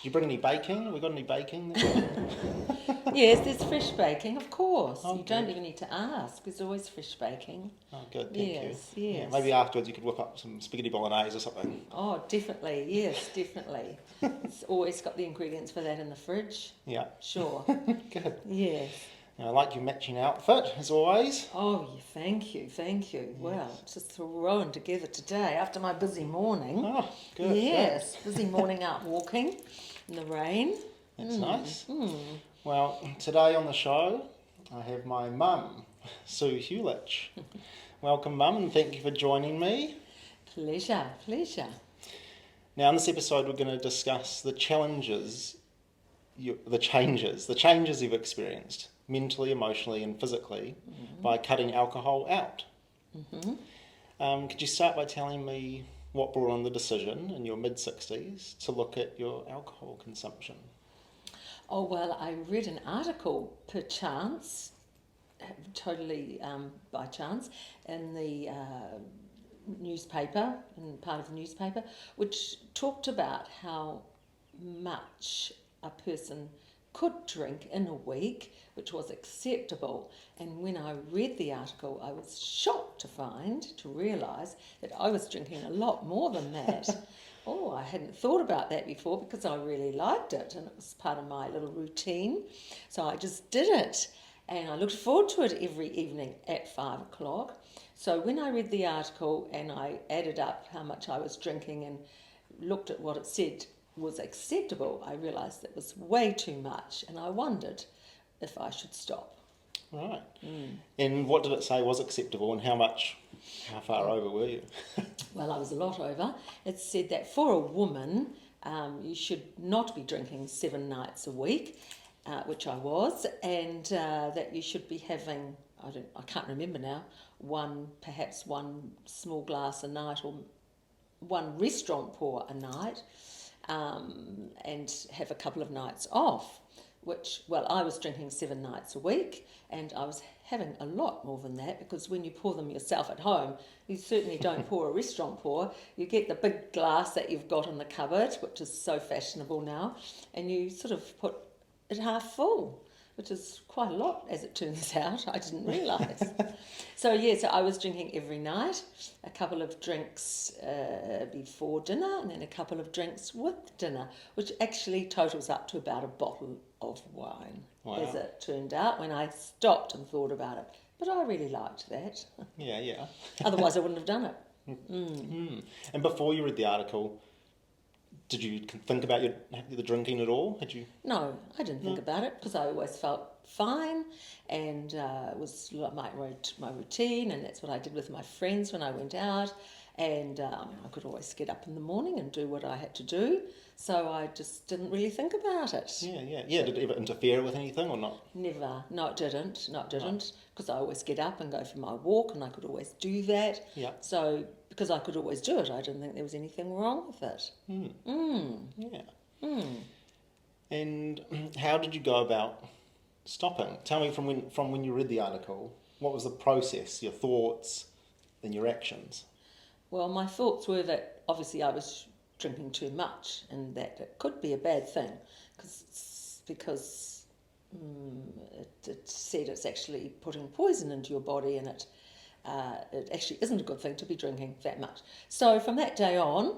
you bring any baking? Have we got any baking there? Yes, there's fresh baking, of course. Oh, You don't good. even need to ask. There's always fresh baking. Oh, good, thank you. Yes, Yeah, yes. maybe afterwards you could whip up some spaghetti bolognese or something. Oh, definitely. Yes, definitely. It's always got the ingredients for that in the fridge. Yeah, Sure. good. Yes. I like your matching outfit, as always. Oh, yeah, thank you, thank you. Well, Yes. it's just thrown together today after my busy morning. Oh, good, Yes, busy morning out walking in the rain. good. That's nice. Mm. Well, today on the show, I have my mum, Sue Huljich. Welcome, Mum, and thank you for joining me. Pleasure, pleasure. Now, in this episode, we're going to discuss the changes you've experienced mentally, emotionally, and physically by cutting alcohol out. Could you start by telling me what brought on the decision in your mid-60s to look at your alcohol consumption? Oh, well, I read an article per chance, totally by chance, in the newspaper, in part of the newspaper, which talked about how much a person could drink in a week, which was acceptable. And when I read the article, I was shocked to realise that I was drinking a lot more than that. Oh, I hadn't thought about that before because I really liked it and it was part of my little routine. So I just did it and I looked forward to it every evening at 5 o'clock. So when I read the article and I added up how much I was drinking and looked at what it said was acceptable, I realised that was way too much and I wondered if I should stop. Right. And what did it say was acceptable and how far over were you? Well, I was a lot over. It said that for a woman, you should not be drinking 7 nights a week, which I was, and that you should be having, I can't remember now, perhaps one small glass a night or one restaurant pour a night, and have a couple of nights off. Which, well, I was drinking 7 nights a week and I was having a lot more than that because when you pour them yourself at home, you certainly don't pour a restaurant pour. You get the big glass that you've got in the cupboard, which is so fashionable now, and you sort of put it half full, which is quite a lot as it turns out. I didn't realise. So I was drinking every night, a couple of drinks before dinner and then a couple of drinks with dinner, which actually totals up to about a bottle of wine, as Wow. it turned out when I stopped and thought about it. But I really liked that. Yeah. Otherwise I wouldn't have done it. And before you read the article, did you think about the drinking at all? Had you? No, I didn't think about it because I always felt fine and it was like my routine and that's what I did with my friends when I went out and I could always get up in the morning and do what I had to do, so I just didn't really think about it. Yeah. Did it ever interfere with anything or not? Never. No, it didn't, because I always get up and go for my walk and I could always do that. Yeah. So because I could always do it, I didn't think there was anything wrong with it. Yeah. And how did you go about stopping? Tell me from when you read the article, what was the process, your thoughts, then your actions? Well, my thoughts were that obviously I was drinking too much and that it could be a bad thing because it said it's actually putting poison into your body and it actually isn't a good thing to be drinking that much. So from that day on,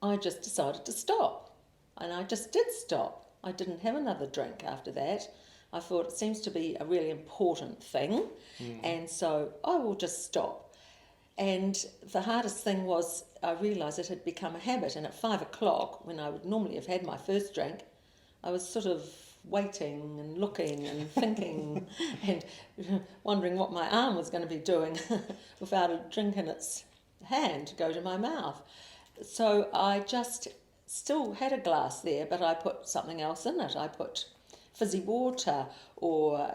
I just decided to stop and I just did stop. I didn't have another drink after that. I thought it seems to be a really important thing and so I will just stop. And the hardest thing was I realised it had become a habit and at 5 o'clock, when I would normally have had my first drink, I was sort of waiting and looking and thinking and wondering what my arm was going to be doing without a drink in its hand to go to my mouth. So I just still had a glass there, but I put something else in it. I put fizzy water or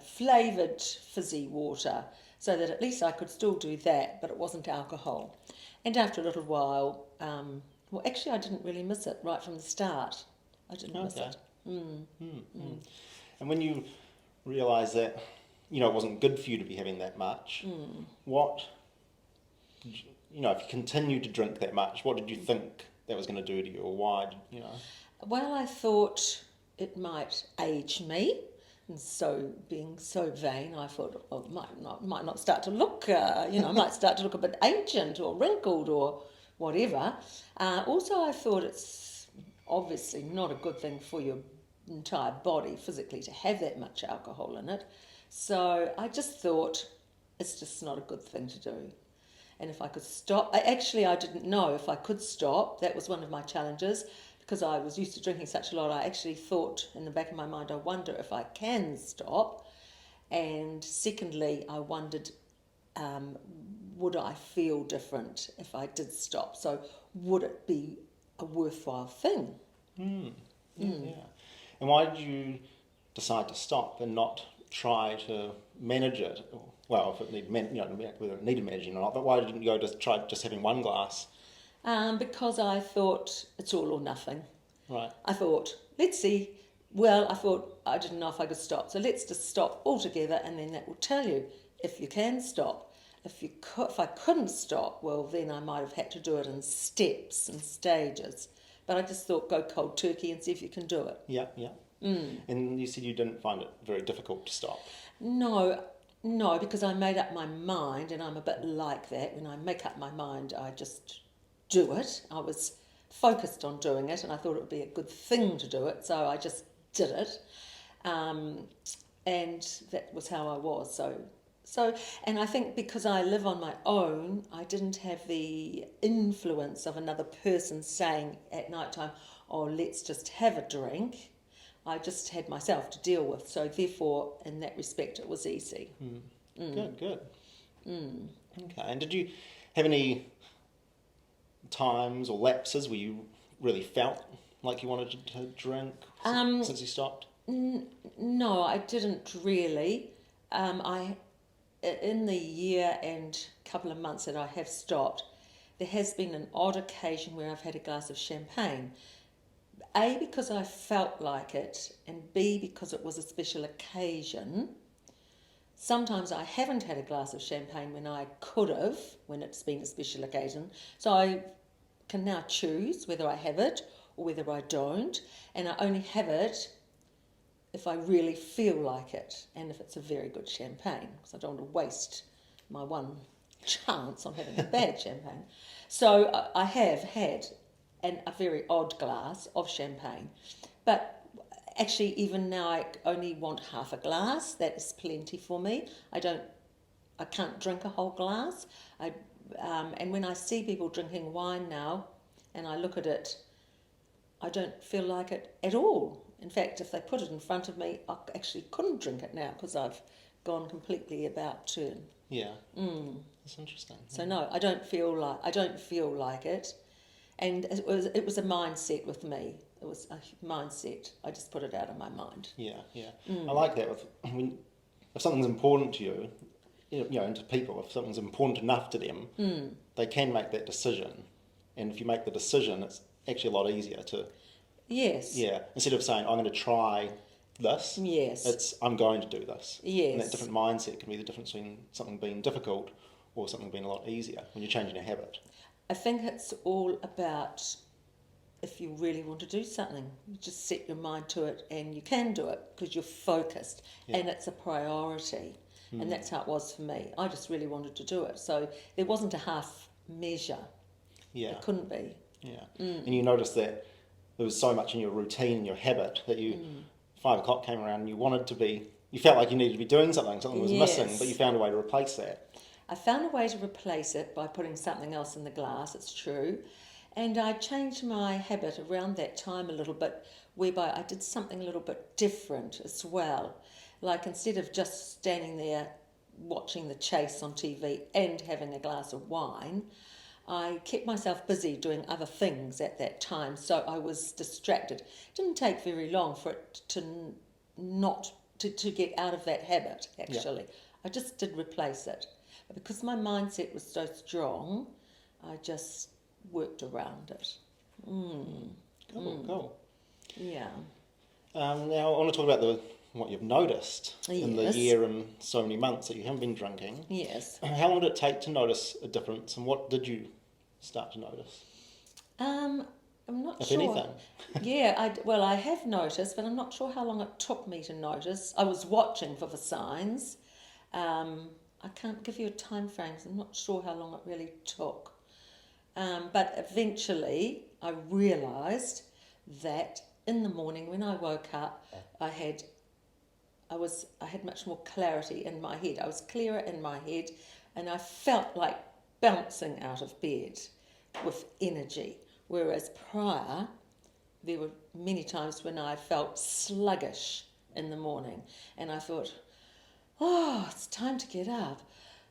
flavoured fizzy water so that at least I could still do that, but it wasn't alcohol. And after a little while, well, actually I didn't really miss it right from the start. I didn't miss it. And when you realised that, it wasn't good for you to be having that much, if you continued to drink that much, what did you think that was going to do to you, or why, Well, I thought it might age me. And so, being so vain, I thought, well, might not start to look, might start to look a bit ancient or wrinkled or whatever. Also, I thought it's obviously not a good thing for your entire body physically to have that much alcohol in it. So I just thought it's just not a good thing to do. And if I could stop, I didn't know if I could stop. That was one of my challenges. Because I was used to drinking such a lot, I actually thought in the back of my mind, I wonder if I can stop. And secondly, I wondered, would I feel different if I did stop? So would it be a worthwhile thing? Yeah. And why did you decide to stop and not try to manage it? Well, if it needed, whether it needed managing or not, but why didn't you go to try just having one glass? Because I thought it's all or nothing. Right. I thought, let's see. Well, I thought I didn't know if I could stop. So let's just stop altogether, and then that will tell you if you can stop. If I couldn't stop, well, then I might have had to do it in steps and stages. But I just thought, go cold turkey and see if you can do it. Yeah. And you said you didn't find it very difficult to stop. No, because I made up my mind, and I'm a bit like that. When I make up my mind, I just do it. I was focused on doing it, and I thought it would be a good thing to do it, so I just did it. And that was how I was. So, and I think because I live on my own, I didn't have the influence of another person saying at night time, oh, let's just have a drink. I just had myself to deal with. So therefore, in that respect, it was easy. Good. Okay. And did you have any times or lapses where you really felt like you wanted to drink since you stopped? No, I didn't really. In the year and couple of months that I have stopped, there has been an odd occasion where I've had a glass of champagne. A, because I felt like it, and B, because it was a special occasion. Sometimes I haven't had a glass of champagne when I could have, when it's been a special occasion. So I can now choose whether I have it or whether I don't. And I only have it if I really feel like it, and if it's a very good champagne, because I don't want to waste my one chance on having a bad champagne. So I have had a very odd glass of champagne, but actually even now I only want half a glass. That is plenty for me. I can't drink a whole glass. And when I see people drinking wine now, and I look at it, I don't feel like it at all. In fact, if they put it in front of me, I actually couldn't drink it now because I've gone completely about turn. Yeah. That's interesting. So no, I don't feel like it. And it was a mindset with me. It was a mindset. I just put it out of my mind. Yeah. I like that. If something's important to you, and to people, if something's important enough to them, they can make that decision. And if you make the decision, it's actually a lot easier to... Yes. Yeah. Instead of saying, I'm going to try this, yes, it's, I'm going to do this. Yes. And that different mindset can be the difference between something being difficult or something being a lot easier when you're changing a habit. I think it's all about if you really want to do something, you just set your mind to it and you can do it because you're focused and it's a priority. And that's how it was for me. I just really wanted to do it. So there wasn't a half measure. Yeah. It couldn't be. Yeah. And you noticed that there was so much in your routine and your habit that you, 5 o'clock came around and you felt like you needed to be doing something was missing, but you found a way to replace that. I found a way to replace it by putting something else in the glass, it's true. And I changed my habit around that time a little bit, whereby I did something a little bit different as well. Like instead of just standing there watching the chase on TV and having a glass of wine, I kept myself busy doing other things at that time, so I was distracted. It didn't take very long for it to get out of that habit, actually. Yeah. I just did replace it. But because my mindset was so strong, I just worked around it. Cool. Yeah. Now I want to talk about what you've noticed in the year and so many months that you haven't been drinking. Yes. How long did it take to notice a difference, and what did you start to notice? I'm not if sure. anything? Yeah, I have noticed, but I'm not sure how long it took me to notice. I was watching for the signs. I can't give you a time frame, so I'm not sure how long it really took. But eventually, I realised that in the morning when I woke up, I had much more clarity in my head. I was clearer in my head, and I felt like bouncing out of bed with energy. Whereas prior, there were many times when I felt sluggish in the morning, and I thought, oh, it's time to get up.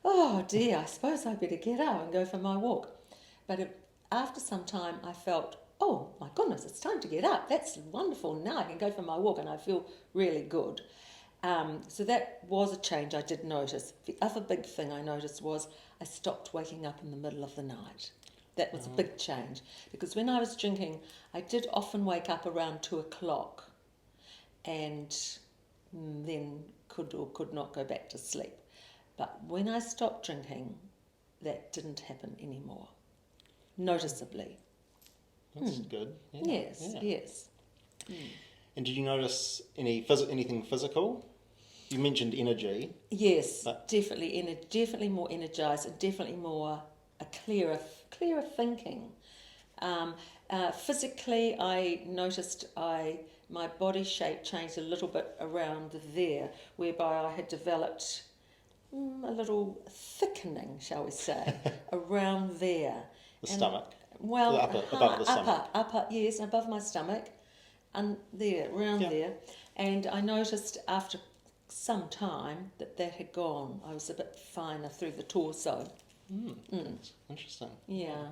Oh dear, I suppose I better get up and go for my walk. But after some time, I felt, oh my goodness, it's time to get up. That's wonderful. Now I can go for my walk, and I feel really good. So that was a change I did notice. The other big thing I noticed was I stopped waking up in the middle of the night. That was a big change, because when I was drinking, I did often wake up around 2:00 and then could or could not go back to sleep. But when I stopped drinking, that didn't happen anymore, noticeably. That's good. Yeah. Yes, Yeah. yes. And did you notice anything physical? You mentioned energy. Yes, But definitely more energised, and definitely more a clearer thinking. Physically, I noticed my body shape changed a little bit around there, whereby I had developed a little thickening, shall we say, around there. the stomach. Well, Above the stomach. upper, yes, above my stomach, and there, around there. And I noticed after some time that had gone. I was a bit finer through the torso. Interesting. Yeah.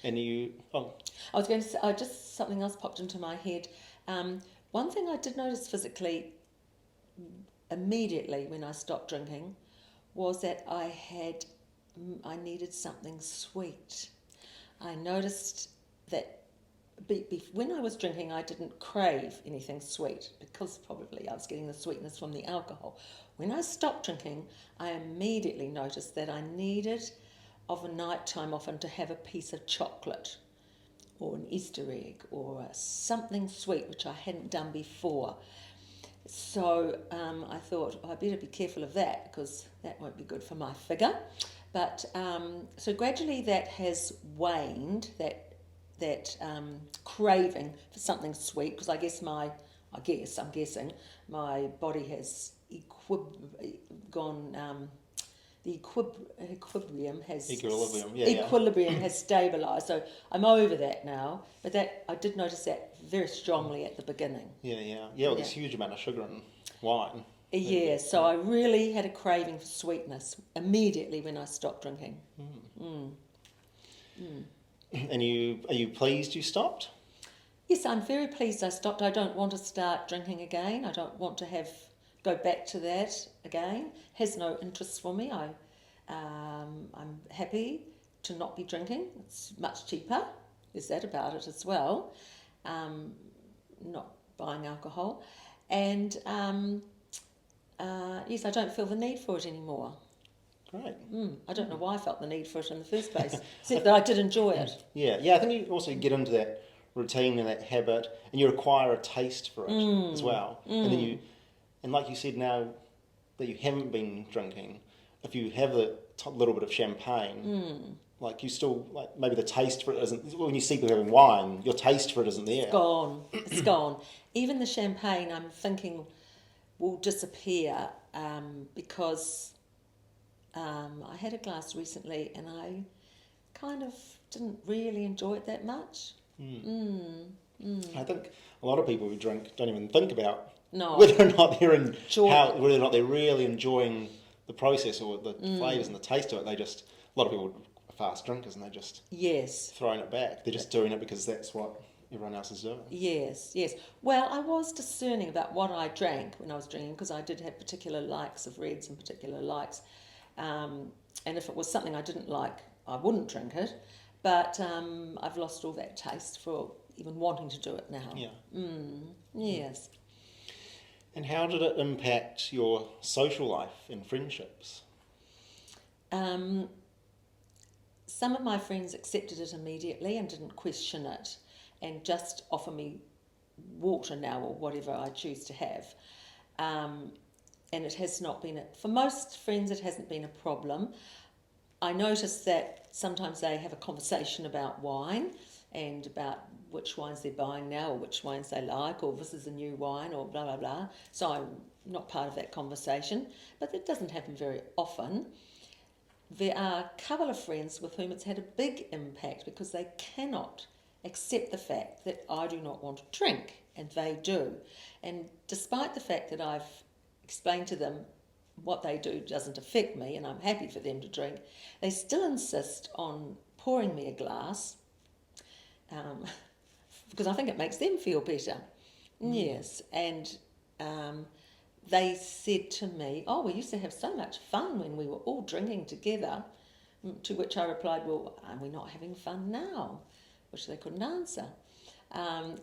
And you... Oh, I was going to say, just something else popped into my head. One thing I did notice physically immediately when I stopped drinking was that I needed something sweet. I noticed that when I was drinking, I didn't crave anything sweet, because probably I was getting the sweetness from the alcohol. When I stopped drinking, I immediately noticed that I needed, of a night time often, to have a piece of chocolate or an Easter egg or something sweet, which I hadn't done before. So I thought, I better be careful of that, because that won't be good for my figure. But so gradually that has waned, that craving for something sweet, because I'm guessing my body has equilibrium has stabilised. So I'm over that now. But that I did notice that very strongly at the beginning. Yeah, with this huge amount of sugar and wine. Yeah, so I really had a craving for sweetness immediately when I stopped drinking. And are you pleased you stopped? Yes, I'm very pleased I stopped. I don't want to start drinking again. I don't want to go back to that again. Has no interest for me. I'm happy to not be drinking. It's much cheaper. There's that about it as well. Not buying alcohol. And yes, I don't feel the need for it anymore. Great. I don't know why I felt the need for it in the first place, except that I did enjoy it. Yeah. I think you also get into that routine and that habit, and you acquire a taste for it as well. And then and like you said, now that you haven't been drinking, if you have a little bit of champagne, like you still, like maybe the taste for it isn't, when you see people having wine, your taste for it isn't there. It's gone. It's gone. Even the champagne, I'm thinking, will disappear because I had a glass recently and I kind of didn't really enjoy it that much. I think a lot of people who drink don't even think about No. whether or not whether or not they're really enjoying the process or the flavours and the taste of it. A lot of people are fast drinkers and they're just throwing it back. They're just doing it because that's what everyone else is doing. Yes. Well, I was discerning about what I drank when I was drinking, because I did have particular likes of reds and particular likes. And if it was something I didn't like, I wouldn't drink it. But I've lost all that taste for even wanting to do it now. Yeah. Yes. And how did it impact your social life and friendships? Some of my friends accepted it immediately and didn't question it and just offer me water now or whatever I choose to have. And it has not been, for most friends, it hasn't been a problem. I notice that sometimes they have a conversation about wine and about which wines they're buying now or which wines they like or this is a new wine or blah, blah, blah. So I'm not part of that conversation, but it doesn't happen very often. There are a couple of friends with whom it's had a big impact because they cannot accept the fact that I do not want to drink, and they do. And despite the fact that I've explained to them what they do doesn't affect me and I'm happy for them to drink, they still insist on pouring me a glass because I think it makes them feel better. Yes, and they said to me, oh, we used to have so much fun when we were all drinking together, to which I replied, well, are we not having fun now? Which they couldn't answer.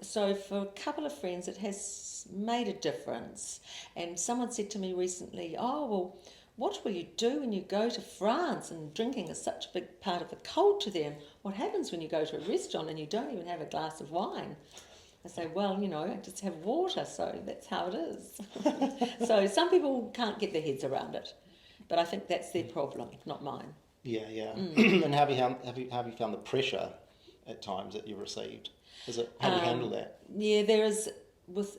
So for a couple of friends, it has made a difference. And someone said to me recently, oh, well, what will you do when you go to France and drinking is such a big part of the culture there? And what happens when you go to a restaurant and you don't even have a glass of wine? I say, well, I just have water, so that's how it is. So some people can't get their heads around it, but I think that's their problem, not mine. Yeah. And have you found the pressure at times that you've received? How do you handle that? Yeah, there is,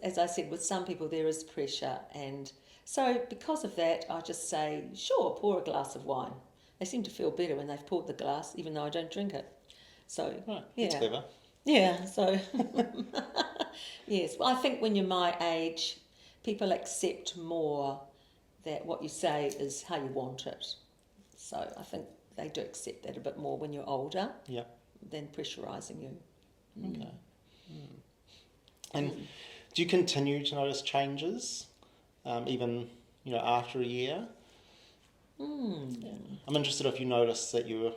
as I said, with some people there is pressure, and so because of that I just say, sure, pour a glass of wine. They seem to feel better when they've poured the glass, even though I don't drink it. So, right, yeah. That's clever. Yeah, so, yes. Well, I think when you're my age, people accept more that what you say is how you want it. So I think they do accept that a bit more when you're older than pressurising you. Okay. And do you continue to notice changes, even after a year? I'm interested if you notice that your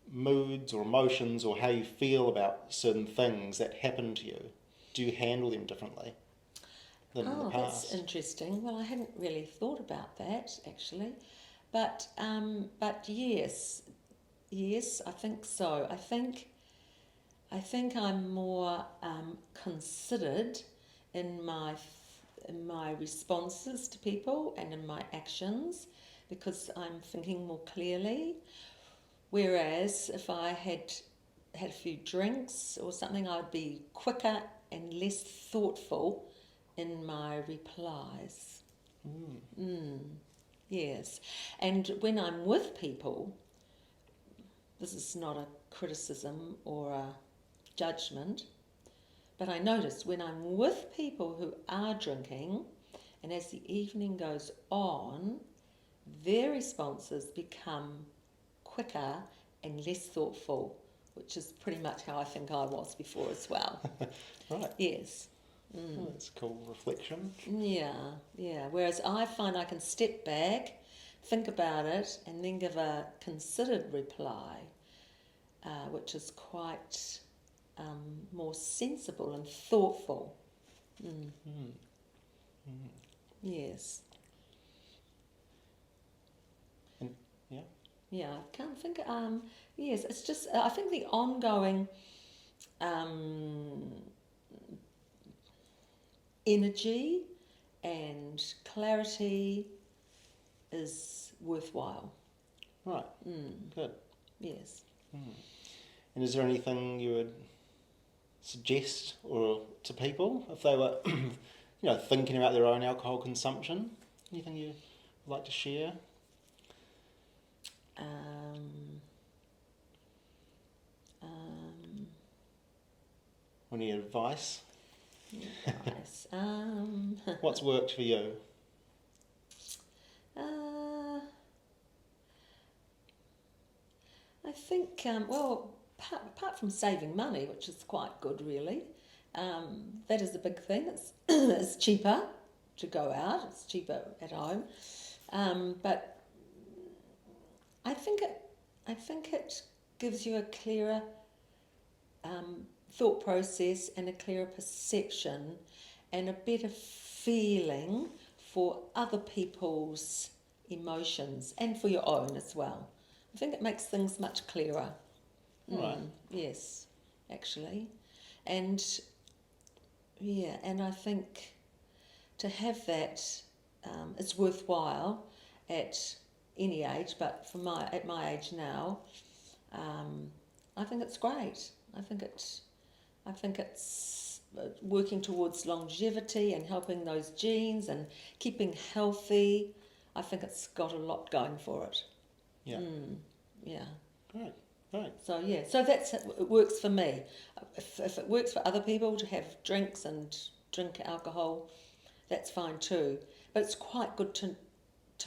moods or emotions or how you feel about certain things that happen to you, do you handle them differently than in the past? That's interesting. Well, I hadn't really thought about that actually, but yes, I think so. I think I'm more considered in my responses to people and in my actions because I'm thinking more clearly. Whereas if I had a few drinks or something, I'd be quicker and less thoughtful in my replies. Yes. And when I'm with people, this is not a criticism or a judgment, but I notice when I'm with people who are drinking, and as the evening goes on, their responses become quicker and less thoughtful, which is pretty much how I think I was before as well. Right. Yes. Oh, that's a cool reflection. Yeah. Whereas I find I can step back, think about it, and then give a considered reply, which is quite more sensible and thoughtful. Yes. And, yeah. Yeah, I can't think. Yes, it's just I think the ongoing energy and clarity is worthwhile. Right. Good. Yes. And is there anything you would suggest or to people if they were, thinking about their own alcohol consumption? Anything you'd like to share? Any advice? Nice. What's worked for you? I think, apart from saving money, which is quite good really, that is a big thing. It's cheaper to go out, it's cheaper at home. But I think it gives you a clearer thought process and a clearer perception and a better feeling for other people's emotions and for your own as well. I think it makes things much clearer. Right. Yes, actually. And yeah, and I think to have that, it's worthwhile at any age, but at my age now, I think it's great. I think it's working towards longevity and helping those genes and keeping healthy. I think it's got a lot going for it. Yeah. Yeah. Great. Great. So yeah, so it works for me. If it works for other people to have drinks and drink alcohol, that's fine too. But it's quite good to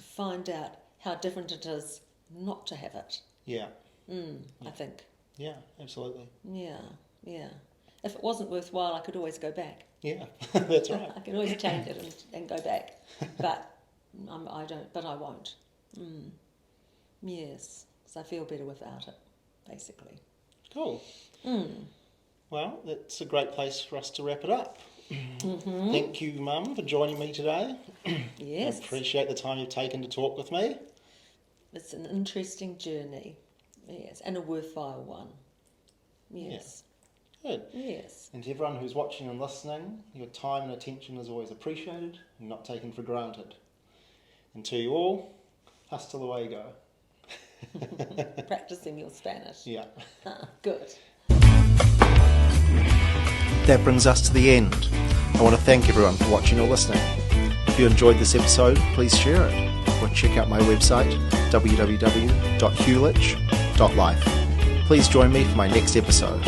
find out how different it is not to have it. Yeah. I think. Yeah, absolutely. Yeah, yeah. If it wasn't worthwhile, I could always go back. Yeah, that's right. I could always change it and go back. But I don't. But I won't. Yes, because I feel better without it, basically. Cool. Well, that's a great place for us to wrap it up. Thank you, Mum, for joining me today. Yes. I appreciate the time you've taken to talk with me. It's an interesting journey, yes, and a worthwhile one. Yes. Yeah. Good. Yes. And to everyone who's watching and listening, your time and attention is always appreciated and not taken for granted. And to you all, hasta luego. Practicing your Spanish. Yeah. Good. That brings us to the end. I want to thank everyone for watching or listening. If you enjoyed this episode, please share it or check out my website www.huljich.life. Please join me for my next episode.